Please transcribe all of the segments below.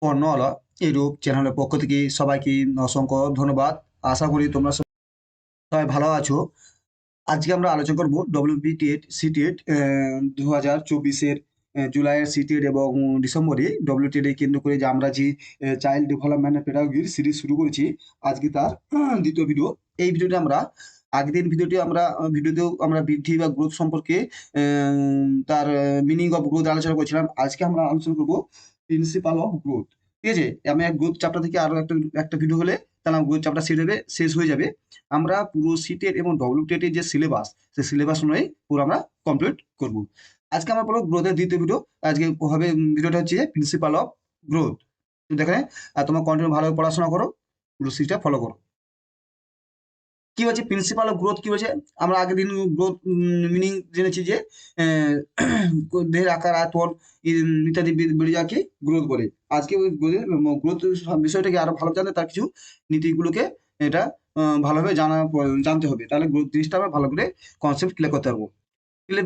বর্ণমালা এরূপ চ্যানেলের পক্ষ থেকে সবাইকে অসংখ্য ধন্যবাদ। আশা করি তোমরা সবাই ভালো আছো। আজকে আমরা আলোচনা করব ডব্লিউবি টেট সিটেট 2024-এর জুলাইয়ের সিটেট এবং ডিসেম্বরে ডব্লিউটেট কেন্দ্র করে যে আমরা যে চাইল্ড ডেভেলপমেন্ট পেডাগোজির সিরিজ শুরু করেছি, আজকে তার দ্বিতীয় ভিডিও। এই ভিডিওতে আমরা আগের ভিডিওতেও আমরা বৃদ্ধি বা গ্রোথ সম্পর্কে তার মিনিং অফ গ্রোথ আলোচনা করেছিলাম। আজকে আমরা আলোচনা করব প্রিন্সিপাল অফ গ্রোথ। ঠিক আছে, আমি গ্রোথ চ্যাপ্টার থেকে আরো একটা ভিডিও হলে তাহলে গ্রোথ চ্যাপ্টার শেষ হয়ে যাবে। আমরা পুরো সিটেট এবং ডব্লিউটেটের যে সিলেবাস, সেই সিলেবাস অনুযায়ী পুরো আমরা কমপ্লিট করব। আজকে আমরা পড়ব গ্রোথের দ্বিতীয় ভিডিও। আজকে হবে ভিডিওটা হচ্ছে প্রিন্সিপাল অফ গ্রোথ। দেখেন, তোমার কন্টিনিউ ভালোভাবে পড়াশোনা করো, পুরো সিরিজটা ফলো করো। কি বলছে প্রিন্সিপাল অফ গ্রোথ? কি বলছে? আমরা আগের দিন গ্রোথ মিনিং জেনেছি যে দেহের আকার, আয়তন ইত্যাদি বেড়ে যাকে গ্রোথ বলে। আজকে ওই গ্রোথ বিষয়টাকে আরো ভালো জানতে তার কিছু নীতিগুলোকে এটা ভালোভাবে জানতে হবে। তাহলে গ্রোথ জিনিসটা আমরা ভালো করে কনসেপ্ট ক্লিয়ার করতে পারবো। তাহলে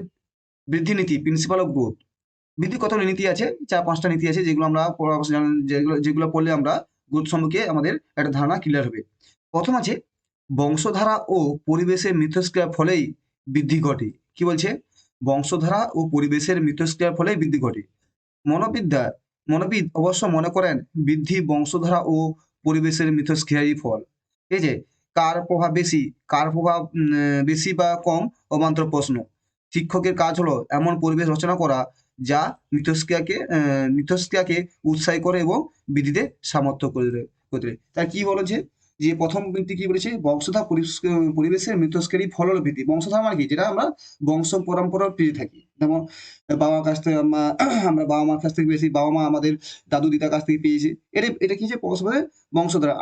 বৃদ্ধি নীতি, প্রিন্সিপাল অফ গ্রোথ। বৃদ্ধি কত নীতি আছে? 4-5টা নীতি আছে, যেগুলো আমরা যেগুলো পড়লে আমরা গ্রোথ সম্পর্কে আমাদের একটা ধারণা ক্লিয়ার হবে। প্রথম আছে বংশধারা ও পরিবেশের মিথস্ক্রিয়ার ফলেই বৃদ্ধি ঘটে। কি বলছে? বংশধারা ও পরিবেশের মিথস্ক্রিয়ার ফলেই বৃদ্ধি ঘটে। মনোবিদ অবশ্য মনে করেন বৃদ্ধি বংশধারা ও পরিবেশের মিথস্ক্রিয়ারই ফল। ঠিক আছে, কার প্রভাব বেশি বা কম অবান্তর প্রশ্ন। শিক্ষকের কাজ হলো এমন পরিবেশ রচনা করা যা মিথস্ক্রিয়াকে উৎসাহী করে এবং বৃদ্ধিতে সামর্থ্য করে দেয়। তাই কি বলেছে যে প্রথম বৃদ্ধি কি বলেছে? বংশধারা পরিবেশের মিথস্ক্রিয়ারই ফল হলো বৃদ্ধি। বংশধারা মানে কি? যেটা আমরা বংশ পরম্পরা পেয়ে থাকি। যেমন বাবার কাছ থেকে আমরা বাবা মার কাছ থেকে পেয়েছি, বাবা মা আমাদের দাদু দিদার কাছ থেকে পেয়েছি। এটা কি যে পরস্পরের বংশধারা।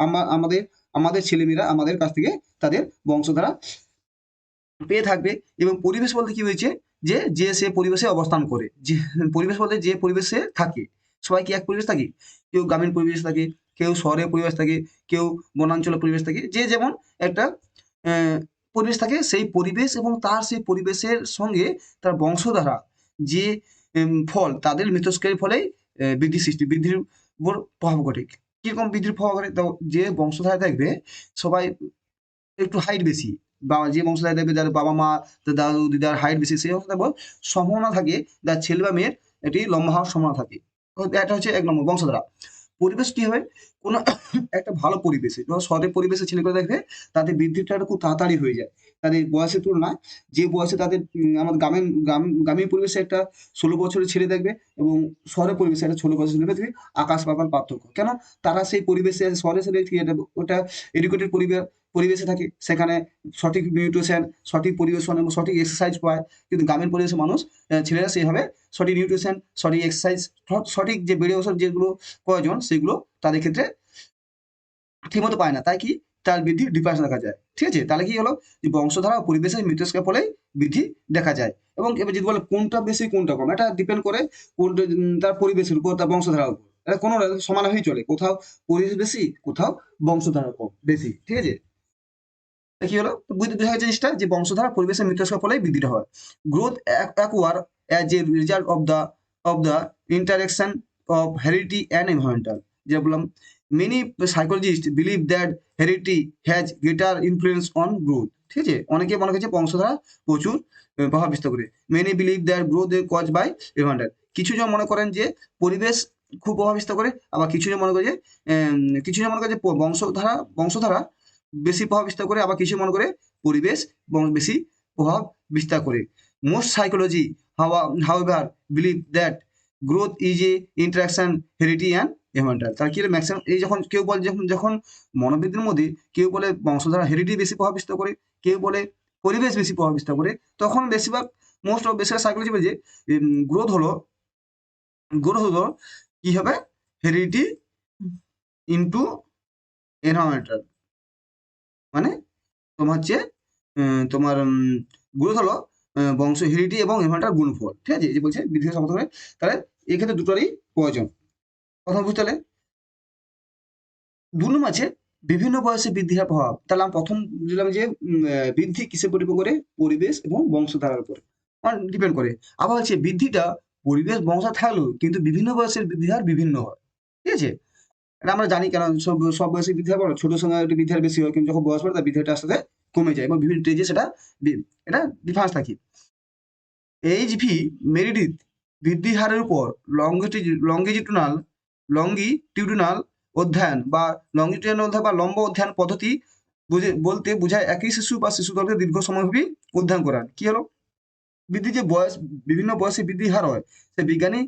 আমাদের ছেলেমেয়েরা আমাদের কাছ থেকে তাদের বংশধারা পেয়ে থাকবে। এবং পরিবেশ বলতে কি হয়েছে? যে সে পরিবেশে অবস্থান করে, যে পরিবেশ বলতে যে পরিবেশে থাকে। সবাই কি এক পরিবেশ থাকে? কেউ গ্রামীণ পরিবেশ থাকে, কেউ শহরের পরিবেশ থাকে, কেউ বনাঞ্চলের পরিবেশ থাকে। যে যেমন একটা আহ, পরিবেশ থাকে, সেই পরিবেশ এবং তার সেই পরিবেশের সঙ্গে তার বংশধারা যে ফল, তাদের মিথস্ক্রিয়ার ফলেই বৃদ্ধির উপর প্রভাব ঘটে। কিরকম বৃদ্ধির প্রভাব ঘটে? যে বংশধারা থাকবে সবাই একটু হাইট বেশি, বা যে বংশধারা দেখবে যাদের বাবা মা দাদু দিদার হাইট বেশি, সেই অবস্থা দেখবো সম্ভাবনা থাকে যার ছেলে বা মেয়ের এটি লম্বা হওয়ার সম্ভাবনা থাকে। এটা হচ্ছে 1 নম্বর বংশধারা। পরিবেশ কি হবে? কোনো একটা ভালো পরিবেশে, ধরো শহরের পরিবেশে ছেলেগুলো দেখবে তাদের বৃদ্ধিটা খুব তাড়াতাড়ি হয়ে যায় তাদের বয়সের তুলনায়। যে বয়সে তাদের আমাদের গ্রামীণ পরিবেশে একটা 16 বছরের ছেলে দেখবে এবং শহরের পরিবেশে একটা 16 বছরের ছেলে দেখবে, আকাশ পাতাল পার্থক্য। কেন? তারা সেই পরিবেশে, শহরের ছেলে ওটা এডুকেটেড পরিবেশে থাকে, সেখানে সঠিক নিউট্রিশন, সঠিক পরিবেশন এবং সঠিক এক্সারসাইজ পায়। কিন্তু গ্রামীণ পরিবেশে ছেলেরা সেইভাবে সঠিক নিউট্রিশন, সঠিক এক্সারসাইজ, সঠিক যে বেড়ে ওঠার যেগুলো প্রয়োজন সেগুলো তাদের ক্ষেত্রে ঠিকমতো পায় না। তাই কি তার বৃদ্ধি ডিফারেন্স দেখা যায়। ঠিক আছে, তাহলে কি হলো যে বংশধারা ও পরিবেশের মিথস্ক্রিয়ার ফলে বৃদ্ধি দেখা যায়। এবং এবার যদি বলে কোনটা বেশি কোনটা কম, এটা ডিপেন্ড করে কোনটা তার পরিবেশের উপর, তার বংশধারার উপর। এটা কোনো সমান হয়েই চলে, কোথাও পরিবেশ বেশি, কোথাও বংশধারা কম বেশি। ঠিক আছে, কি হলো বুঝতে হয় জিনিসটা, যে বংশধারা পরিবেশের মিথস্ক্রিয়ার ফলে বৃদ্ধিটা হয়। Growth acquire as a result of the interaction of heredity and environmental. যে বললাম, many psychologist believe that heredity has greater influence on growth. ঠিক আছে, অনেকে মনে করছে বংশধারা প্রচুর প্রভাব বিস্তার করে। Many believe that growth cause by environmental. কিছু জন মনে করেন যে পরিবেশ খুব প্রভাব বিস্তার করে, আবার কিছু জন মনে করে যে বংশধারা বেশি প্রভাব বিস্তার করে, আবার কিছু মনে করে পরিবেশ বেশি প্রভাব বিস্তার করে। Most psychology however believe that growth is a interaction heredity and environmental. তার কি ম্যাক্সিমাম এই যখন কেউ বলে, যখন মনোবিদদের মধ্যে কেউ বলে বংশধারা হেরিডিটি বেশি প্রভাব বিস্তার করে, কেউ বলে পরিবেশ বেশি প্রভাব বিস্তার করে, তখন বেশিরভাগ সাইকোলজি বলে যে গ্রোথ হলো কি হবে? Heredity into environmental. মানে তোমার হচ্ছে তোমার গ্রোথ হলো বংশ হেরিডিটি এবং এনভায়রনমেন্টাল গুণফল। ঠিক আছে, এই যে বলছে বৃদ্ধি সমর্থন করে, তাহলে এক্ষেত্রে দুটোরই প্রয়োজন। কথা বুঝতে হলে 2 নম্বর আছে বিভিন্ন বয়সে বৃদ্ধির প্রভাব। তাহলে আমি প্রথম দিলাম যে বৃদ্ধি কিসের উপর ডিপেন্ড করে? পরিবেশ এবং বংশধারার উপরে ডিপেন্ড করে। আবার হচ্ছে বৃদ্ধিটা পরিবেশ বংশ থাকলেও কিন্তু বিভিন্ন বয়সের বৃদ্ধি হার বিভিন্ন হয়। ঠিক আছে, এটা আমরা জানি, কারণ সব সব বয়সে বৃদ্ধি হয় বড়, ছোটোর সঙ্গে একটু বৃদ্ধি হার বেশি হয়, কিন্তু যখন বয়স বাড়ে তার বৃদ্ধি হারটা আস্তে আস্তে কমে যায় এবং বিভিন্ন স্টেজে সেটা এটা ডিফারেন্স থাকে। এইচভি মেরিডিথ বৃদ্ধি হারের উপর লঙ্গিটিউডনাল লঙ্গিটিউডনাল অধ্যয়ন বা লঙ্গিটিউডনাল অধ্যয়ন বা লম্ব অধ্যয়ন পদ্ধতি বলতে বোঝায় একই শিশু বা শিশুদলকে দীর্ঘ সময়ব্যাপী অধ্যয়ন করা। কি হলো, বৃদ্ধি যে বয়স, বিভিন্ন বয়সে বৃদ্ধি হার হয়, সে বিজ্ঞানী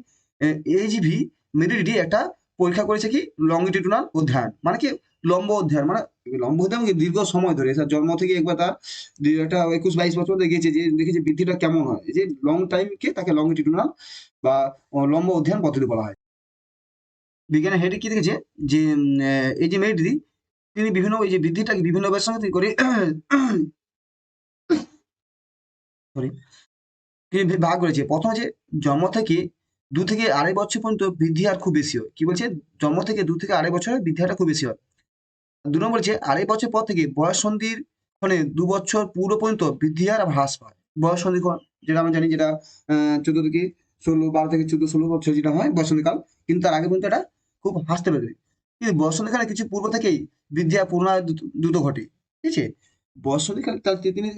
এইচভি মেরিডিটি একটা পরীক্ষা করেছে কি লঙ্গিটিউডনাল অধ্যয়ন, মানে কি লম্ব অধ্যয়ন, মানে লম্ব অধ্যয়ন কি দীর্ঘ সময় ধরে, তার জন্ম থেকে একবার তার একটা 21-22 বছর দেখেছে যে দেখেছে বৃদ্ধিটা কেমন হয়, এই যে লং টাইমকে তাকে লঙ্গিটিউডনাল বা লম্ব অধ্যয়ন পদ্ধতি বলা হয়। বিজ্ঞানী হেডি কি দেখেছে যে এই যে মেরিডিটি তিনি বিভিন্ন এই যে বৃদ্ধিটাকে বিভিন্ন বয়সের সঙ্গে তিনি করে সরি তিনি ভাগ করেছে। প্রথম যে জন্ম থেকে 2 থেকে 2.5 বছর পর্যন্ত বৃদ্ধি হার খুব বেশি হয়। কি বলছে, জন্ম থেকে 2 থেকে 2.5 বছরে বৃদ্ধি হারটা খুব বেশি হয়। 2 নম্বর বলছে 2.5 বছর পর থেকে বয়স সন্ধির ক্ষণে 2 বছর পুরো পর্যন্ত বৃদ্ধি হার হ্রাস পায়। বয়স সন্ধিক্ষণ যেটা আমরা জানি, যেটা 14 থেকে 16, 12 থেকে 14, 16 বছর যেটা হয় বয়ঃসন্ধিকাল, কিন্তু তার আগে পর্যন্ত এটা খুব হ্রাসতে পারে। কিন্তু বয়ঃসন্ধিকালে কিছু পূর্ব থেকেই বৃদ্ধি হার পুনরায় দ্রুত ঘটে। ঠিক আছে, বয়ঃসন্ধিকাল তার তিনি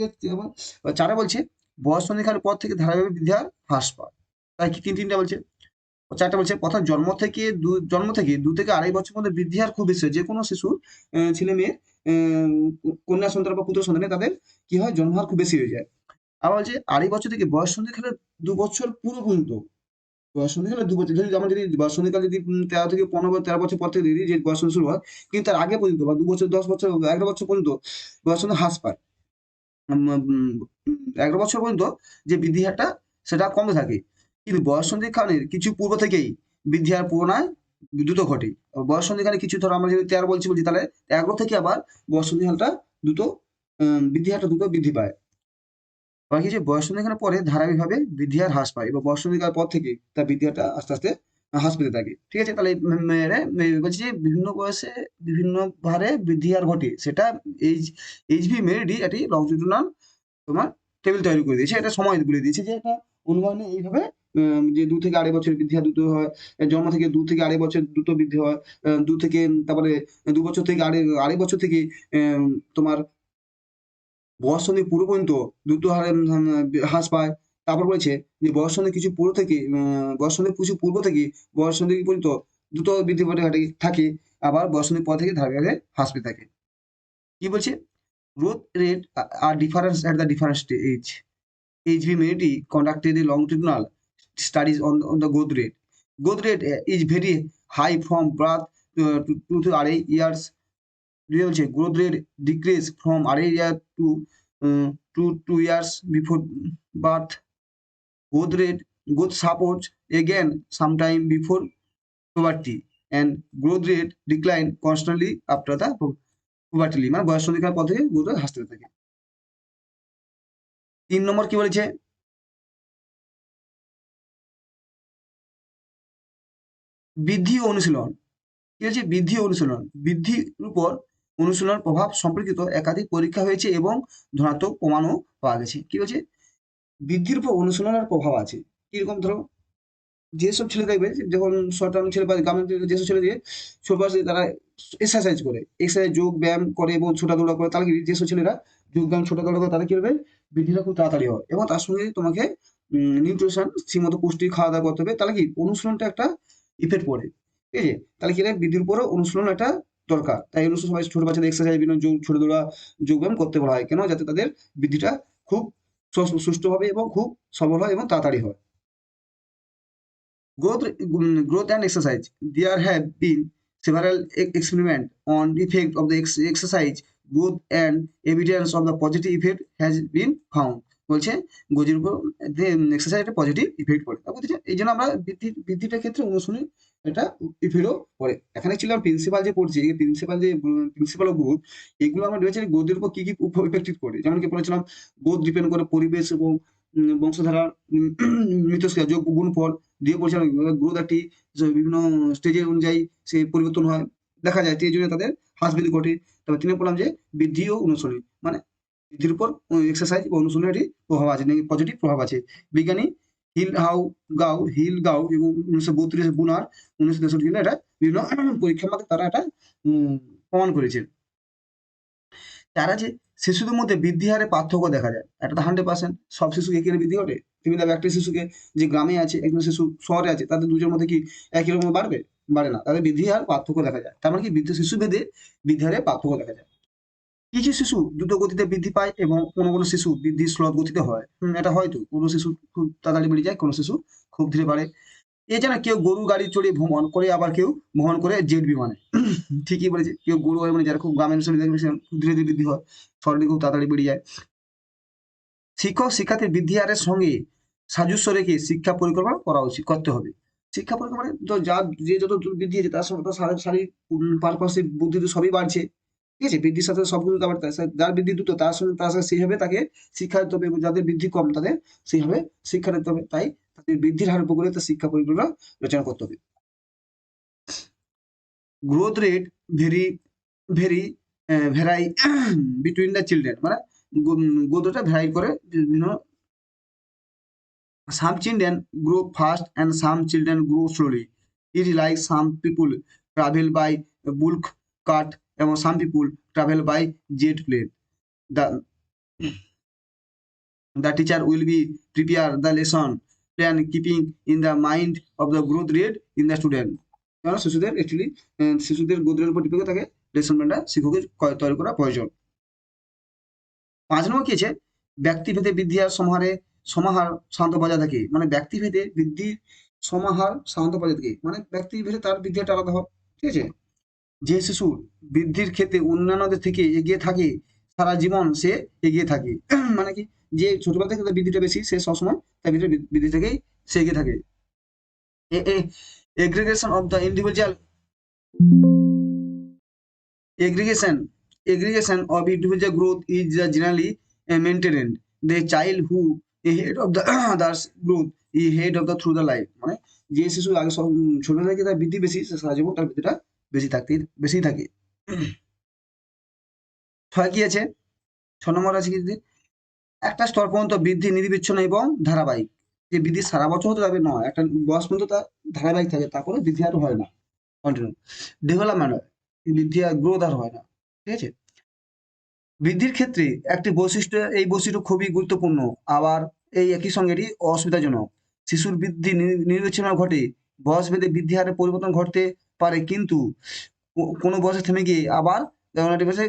4 বলছে বয়ঃসন্ধিকালের পর থেকে ধারাবাহিক বৃদ্ধি হার হ্রাস পায়। তাই কি তিনটা বলছে, 4টা বলছে। প্রথম জন্ম থেকে 2 থেকে 2.5 বছর মধ্যে বৃদ্ধি হার খুব বেশি হয়। যে কোনো শিশুর ছেলে মেয়ের কন্যা সন্তান বা পুত্র সন্তানে তাদের কি হয়, জন্মহার খুব বেশি হয়ে যায়। আবার বলছে 2.5 বছর থেকে বয়স সন্ধিকালে 2 বছর পুরো পর্যন্ত, বয়স সন্ধিকালে 2 বছর, যদি আমরা যদি বয়স সন্ধিকাল যদি 13 থেকে 15, 13 বছর পর থেকে ধরি যে বয়স সন্ধি শুরু হয়, কিন্তু তার আগে পর্যন্ত বা 2 বছর, 10 বছর, 11 বছর পর্যন্ত বয়স সন্ধি হ্রাস পায়। 11 বছর পর্যন্ত যে বৃদ্ধি হারটা সেটা কমে থাকে, কিন্তু বয়স সন্ধিক্ষণের কিছু পূর্ব থেকেই বৃদ্ধি হার পুনরায় দ্রুত ঘটে। বয়স সন্ধিক্ষণে কিছু, ধরো আমরা যদি 13 বলছি তাহলে 11 থেকে আবার বয়স সন্ধি হারটা দ্রুত বৃদ্ধি হারটা দ্রুত বৃদ্ধি পায়। আবার কি যে বয়স সন্ধিক্ষণের পরে ধারাবাহিকভাবে বৃদ্ধি হার হ্রাস পায় এবং বয়স সন্ধিকার পর থেকে তার বৃদ্ধি হারটা আস্তে আস্তে হ্রাস পেতে থাকে। ঠিক আছে, তাহলে বলছি যে বিভিন্ন বয়সে বিভিন্ন হারে বৃদ্ধি হার ঘটে, সেটা এইচভি মেরিডি এটি লংজিটুডনাল তোমার টেবিল তৈরি করে দিয়েছে, এটা সময় বলে দিয়েছে যে এটা অনুমানে এইভাবে যে 2 থেকে 2.5 বছর বৃদ্ধি হয় দ্রুত হয়, জন্ম থেকে 2 থেকে 2.5 বছর দ্রুত বৃদ্ধি হয়, তারপরে 2 বছর থেকে 2.5 বছর থেকে তোমার বয়স সন্ধি পুরো পর্যন্ত দ্রুত হারে হ্রাস পায়। তারপর বলেছে যে বয়স সন্ধি কিছু পূর্ব থেকে বয়স সন্ধির কিছু পূর্ব থেকে বয়স সন্ধি পর্যন্ত দ্রুত বৃদ্ধি পেতে থাকে, আবার বয়স সন্ধির পর থেকে ধারাবাহিকভাবে হ্রাস পেতে থাকে। কি বলছে, growth rate are different at the different age. HV conducted a longitudinal studies on the growth rate. Growth rate is very high from birth to 2 years. Growth rate decrease from 2 year to 2 years before birth. Growth supports again sometime before puberty, and growth rate decline constantly after the puberty, মানে বয়স সন্ধিকার পর থেকে growth হাসতে থাকে। 3 নম্বর কি বলেছে, বৃদ্ধি ও অনুশীলন। কি হচ্ছে বৃদ্ধি ও অনুশীলন, বৃদ্ধির উপর অনুশীলনের প্রভাব সম্পর্কিত একাধিক পরীক্ষা হয়েছে এবং ধনাত্মক প্রমাণও পাওয়া গেছে। কি বলছে, বৃদ্ধির উপর অনুশীলনের প্রভাব আছে। কিরকম, ধরো যেসব ছেলে দেখবে যখন শর্ট টার্ম ছেলে বা গ্রামের যেসব ছেলে দিয়ে ছোট বয়সে তারা এক্সারসাইজ যোগ ব্যায়াম করে এবং ছোটাদৌড়া করে, তাহলে কি যেসব ছেলেরা যোগ ব্যায়াম ছোটাদৌড়া করে তাদের কি হবে, বৃদ্ধিটা খুব তাড়াতাড়ি হয়। এবং তার সঙ্গে তোমাকে নিউট্রিশন ঠিকমতো পুষ্টি খাওয়া দাওয়া করতে হবে, তাহলে কি অনুশীলনটা একটা ইফেক্ট পড়ে। ঠিক আছে, তাহলে কি বৃদ্ধির উপরও অনুশীলন একটা দরকার। তাই অনুশীলন সবাই ছোট বাচ্চাদের এক্সারসাইজ বিভিন্ন ছোটাদৌড়া যোগ ব্যায়াম করতে বলা হয়, কেন, যাতে তাদের বৃদ্ধিটা খুব সুষ্ঠুভাবে এবং খুব সবল হয় এবং তাড়াতাড়ি হয়। Growth and exercise. There have been several experiments on the effect of the exercise growth, and evidence of the positive effect has been found. বলছে গজির উপর এক্সারসাইজ একটা পজিটিভ ইফেক্ট পড়ে, বুঝেছে, এই জন্য আমরা বৃদ্ধিটার ক্ষেত্রে অনুশীলনে এটা ইফেক্টও পড়ে। এখানে ছিল প্রিন্সিপাল যে পড়ছি, প্রিন্সিপাল ও গ্রোথ, এগুলো আমরা ভেবেছি গ্রোথের উপর কি কি ইফেক্টিভ করে, যেমন কি বলেছিলাম গ্রোথ ডিপেন্ড করে পরিবেশ এবং বংশধারা, মিথস্ক্রিয়া যোগ গুণফল দিয়ে পরিচালনা। গ্রোথ একটি বিভিন্ন স্টেজের অনুযায়ী সে পরিবর্তন হয়, দেখা যায়, এই জন্য তাদের হ্রাস বৃদ্ধি ঘটে। তবে তিনি বললাম যে বৃদ্ধি ও অনুশীলন, মানে বৃদ্ধির উপর এক্সারসাইজ বা অনুশীলনের একটি প্রভাব আছে, পজিটিভ প্রভাব আছে। বিজ্ঞানী হিল গাউ এবং 1932 বুনার 1963 সালে এটা বিভিন্ন পরীক্ষার মধ্যে তারা এটা প্রমাণ করেছেন। তারা যে শিশুদের মধ্যে বৃদ্ধি হারে পার্থক্য দেখা যায়, এটা তো 100%। সব শিশু একই হারে বৃদ্ধি ঘটে? তুমি দেখবে একটা শিশুকে যে গ্রামে আছে, একজন শিশু শহরে আছে, তাদের দুজনের মধ্যে কি একই রকম বাড়বে? বাড়ে না, তাদের বৃদ্ধি হার পার্থক্য দেখা যায়। তার মানে কি বৃদ্ধ শিশু ভেদে বৃদ্ধি হারে পার্থক্য দেখা যায়। কিছু শিশু দ্রুত গতিতে বৃদ্ধি পায় এবং কোনো শিশু বৃদ্ধি স্লথ গতিতে হয়। এটা হয়তো কোনো শিশু খুব তাড়াতাড়ি বেড়ে যায়, কোনো শিশু খুব ধীরে বাড়ে। এছাড়া কেউ গরু গাড়ি চড়ে ভ্রমণ করে, আবার কেউ ভ্রমণ করে জেট বিমানে। ঠিকই বলেছে, কেউ গরু গাড়ি মানে যারা খুব গ্রামের অঞ্চলে দেখবে সে খুব ধীরে ধীরে বৃদ্ধি হয়, শহরে খুব তাড়াতাড়ি বেড়ে যায়। শিক্ষক শিক্ষার্থীর বৃদ্ধি হারের সঙ্গে সাজস্য রেখে শিক্ষা পরিকল্পনা করা উচিত, করতে হবে। শিক্ষা পরিকল্পনা মানে তো যার যে যত বৃদ্ধি হয়েছে তার সঙ্গে তার শারীরিক পারপাসিক বুদ্ধি তো সবই বাড়ছে। ঠিক আছে, বৃদ্ধির সাথে সবকিছু আবার যার বৃদ্ধি দ্রুত তার সাথে সেইভাবে তাকে শিক্ষা দিতে হবে, এবং যাদের বৃদ্ধি কম তাদের সেইভাবে শিক্ষা দিতে হবে। তাই তাদের বৃদ্ধির হার উপর করে তার শিক্ষা পরিকল্পনা রচনা করতে হবে। Growth rate very very vary between the children, মানে গ্রোথটা ভ্যারাই করে বিভিন্ন। Some children grow fast and some children grow slowly. It is like some people travel by bulk cart and some people travel by jet plane. The the teacher will be prepare the lesson plan keeping in the mind of the growth rate in the student. কারণ শিশুদের actually শিশুদের growth রেটের উপর depend থাকে lesson প্ল্যানটা শিক্ষকের তৈরি করা প্রয়োজন। 5 নম্বর কি আছে, ব্যক্তিভেদে বৃদ্ধি আর সমাহার সাধারণত বজায় থাকে। মানে ব্যক্তিভেদে বৃদ্ধির সমাহার সাধারণত বজায় থাকে, মানে ব্যক্তিভেদে তার বৃদ্ধিটা আলাদা হয়। ঠিক আছে, যে শিশু বৃদ্ধির ক্ষেত্রে অন্যান্যদের থেকে এগিয়ে থাকে সারা জীবন সে এগিয়ে থাকে। মানে কি, যে ছোটবেলা থেকে তার বৃদ্ধিটা বেশি সে সবসময় তার বৃদ্ধি থেকেই সে এগিয়ে থাকে। Aggregation of the individual aggregation of individual growth is generally maintained. The child who ahead of the others growth is ahead of the through the life. মানে যে শিশু আগে ছোট থেকে তার বৃদ্ধি বেশি, সে সারা জীবন তার বৃদ্ধিটা বেশি থাকে। ছয় কি আছে, 6 নম্বর আছে কি, একটা স্তর পর্যন্ত বৃদ্ধি নিরবিচ্ছিন্ন এবং ধারাবাহিক। যে বৃদ্ধি সারা বছর হতে যাবে নয়, একটা বয়স পর্যন্ত তার ধারাবাহিক থাকে, তারপরে বৃদ্ধি আর হয় না, কন্টিনিউ ডেভেলপমেন্ট হয়, বৃদ্ধি আর গ্রোথ আর হয় না। ঠিক আছে, বৃদ্ধির ক্ষেত্রে একটি বৈশিষ্ট্য, এই বৈশিষ্ট্য খুবই গুরুত্বপূর্ণ, আবার এই একই সঙ্গে এটি অসুবিধাজনক। শিশুর বৃদ্ধি নিরবিচ্ছিন্ন ঘটে, বয়স ভেদে বৃদ্ধি হারে পরিবর্তন ঘটতে পারে, কিন্তু কোনো বয়সে থেমে গিয়ে আবার যেমন একটা বয়সে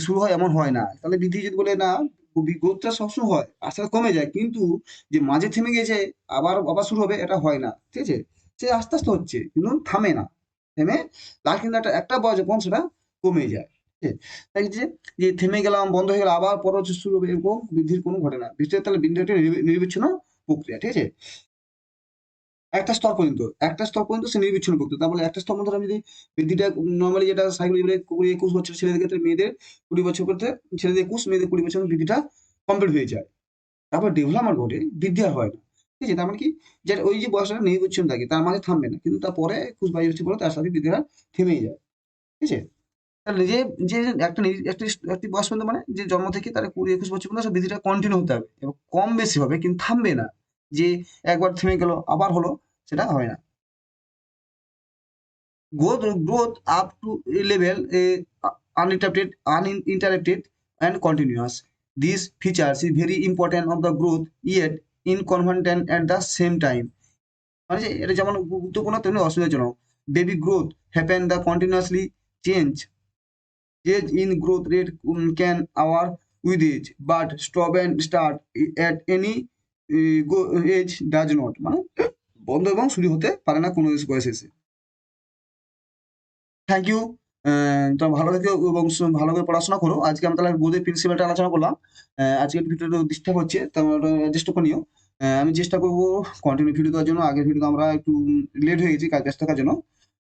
শুরু হয় এমন হয় না। তাহলে বৃদ্ধি যদি বলে না, গ্রোথটা সবসময় হয়, আস্তে আস্তে কমে যায়, কিন্তু যে মাঝে থেমে গেছে আবার আবার শুরু হবে এটা হয় না। ঠিক আছে, সে আস্তে আস্তে হচ্ছে কিন্তু থামে না, থেমে তার কিন্তু একটা বয়সে পর সেটা কমে যায়। ঠিক আছে? তাই যে থেমে গেলাম বন্ধ হয়ে গেল আবার পরবর্তী শুরু হবে, এরকম বৃদ্ধির কোনো ঘটে না। বৃদ্ধির তাহলে বৃদ্ধি একটা নিরবিচ্ছিন্ন প্রক্রিয়া। ঠিক আছে, একটা স্তর পর্যন্ত সে নিরবিচ্ছিন্ন প্রক্রিয়া। তার বলে একটা স্তর মধ্যে আমি যদি বৃদ্ধিটা নর্মালি যেটা সাইকোলজি 20-21 বছর ছেলেদের ক্ষেত্রে, মেয়েদের 20 বছর করতে, ছেলেদের 21, মেয়েদের 20 বছর বৃদ্ধিটা কমপ্লিট হয়ে যায়, তারপর ডেভেলপমেন্ট ঘটে, বৃদ্ধি আর হয় না। ঠিক আছে, তার মানে কি, যে ওই যে বয়সটা নিরবিচ্ছিন্ন থাকে তার মাঝে থামবে না, কিন্তু তারপরে 21-22 বছর পরে তার সাথে বৃদ্ধিটা থেমেই যায়। ঠিক আছে, তাহলে যে যে একটা একটি বয়স পর্যন্ত, মানে যে জন্ম থেকে তার 20-21 বছর পর্যন্ত সে বৃদ্ধিটা কন্টিনিউ হতে হবে এবং কম বেশি হবে কিন্তু থামবে না, যে একবার থেমে গেল আবার হলো, সেটা হয় না। Growth up to a level uninterrupted and continuous. These features is very important of the growth, yet inconvenient at the same time. মানে যে এটা যেমন গুরুত্বপূর্ণ তেমনি অসুবিধাজনক। Baby growth happen the continuously change in growth rate can hour with age, but stop and start at any age does not, মানে বন্ধ এবং শুরু হতে পারে না কোনো বয়সে এসে। Thank you. তোমরা ভালো থেকো এবং ভালো করে পড়াশোনা করো। আজকে আমরা তাহলে বোর্ডের প্রিন্সিপালটা আলোচনা করলাম। আজকে ভিডিওটা ডিস্টার্ব হচ্ছে, তোমরা অ্যাডজাস্ট করে নিও। আমি চেষ্টা করবো কন্টিনিউ ভিডিও দেওয়ার জন্য। আগের ভিডিওতে আমরা একটু লেট হয়ে গেছি কাজ ব্যস্ত থাকার জন্য।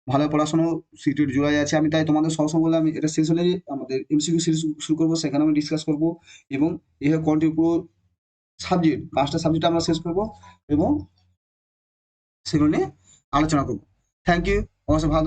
ভালো পড়াশোনা, সিটেট জুলাই আছে, আমি তাই তোমাদের সবসময় বলে আমি এটা শেষ হলে আমাদের এমসিকিউ সিরিজ শুরু করবো, সেখানে আমি ডিসকাস করবো এবং এইভাবে কন্টিনিউ পুরো সাবজেক্ট 5টা সাবজেক্ট আমরা শেষ করবো এবং সেগুলো নিয়ে আলোচনা করবো। থ্যাংক ইউ, অবশ্যই ভালো